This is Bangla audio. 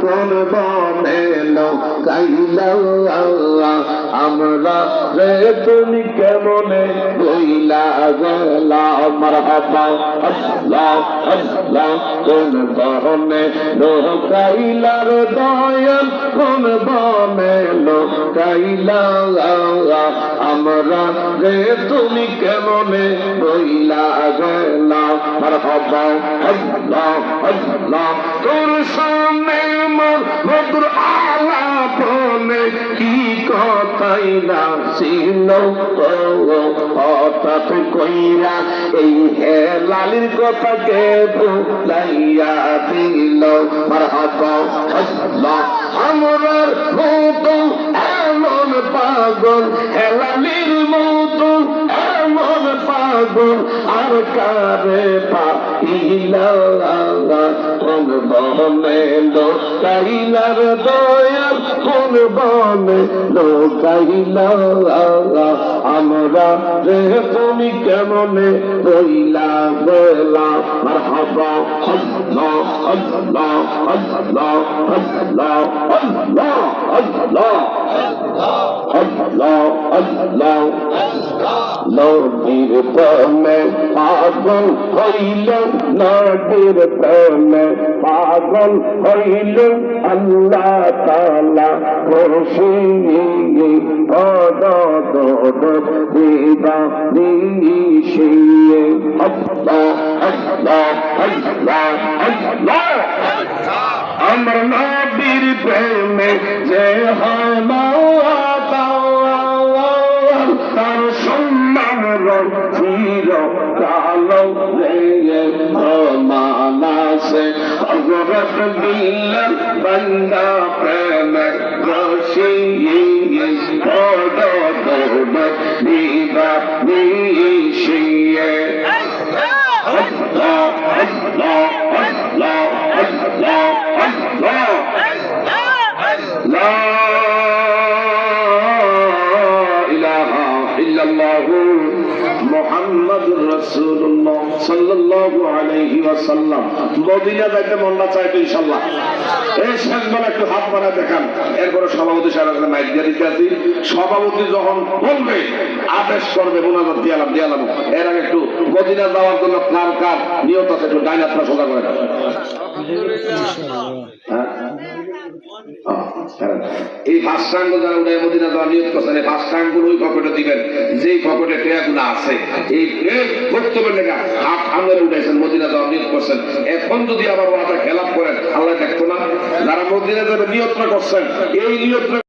কোন বনে লুকাইলা আমরা রে তুমি কেমনে বইলা গেলা মারহাবা আল্লাহ আল্লাহ কোন বনে লুকাইলা দয়াল কোন বনে লুকাইলা আমরা রে তুমি কেমনে বইলা গেলা মারহাবা আল্লাহ আল্লাহ তোর সামনে মোর মধুর আলাপনে কি কথাই না ছিল হঠাৎ কইরা এই হেলালির কথাকে ভুলাইয়া দিল মারহাবা আল্লাহ আমরার মতো এমন পাগল হেলালির মতো এমন পাগল আর কারে পাইলা কোন বনে লোকাইলার দয়াল কোন বনে লোকাইলা আমরা রে তুমি কেমনে বইলা গেলা মারহাবা আল্লাহ আল্লাহ আল্লাহ আল্লাহ আল্লাহ আল্লাহ আল্লাহ আল্লাহ নবীর প্রেমে পাগল হইলেন নবীর প্রেমে পাগল হইলেন আল্লাহ তাআলা খুশি দিবা নিশিয়ে আল্লাহ আল্লাহ আল্লাহ আল্লাহ আমার নবীর প্রেমে যে তার সম্মান চির কালো মানাসে অগরত দিল্লার বন্দা প্রেমে রশি দিবা নিশিয়ে আল্লাহ আল্লাহ আল্লাহ আল্লাহ আল্লাহ লা ইলাহা ইল্লাল্লাহু মুহাম্মাদুর রাসূলুল্লাহ সাল্লাল্লাহু আলাইহি ওয়াসাল্লাম। মদিনা যাইতে মন না চাইতো ইনশাআল্লাহ। এই শেষবার একটু হাত বাড়ায় দেখান, এরপরে সভাপতি সাহেব মাইক দিয়ে দিতে আসি। সভাপতি যখন বলবে আদেশ করবে মুনাজাত দিয়ালাম এর আগে একটু মদিনা যাওয়ার জন্য কার কার নিয়ত আছে একটু ডাইন হাতটা সোজা করে দেন। এই ফার্স্ট আঙ্গুল যারা উঠে মদিনা যাওয়ার নিয়ত করছেন এই ফার্স্ট আঙ্গুল ওই পকেটে দিবেন যেই পকেটে টেয়াগুলো আছে। এই বক্তব্যের লেখা হাত আঙ্গুলে উঠেছেন মদিনা যাওয়ার নিয়ত করছেন। এখন যদি আবার ওটা খেলাপ করেন আল্লাহ দেখতো না। যারা মদিনা যাওয়ার নিয়তটা করছেন এই নিয়তটা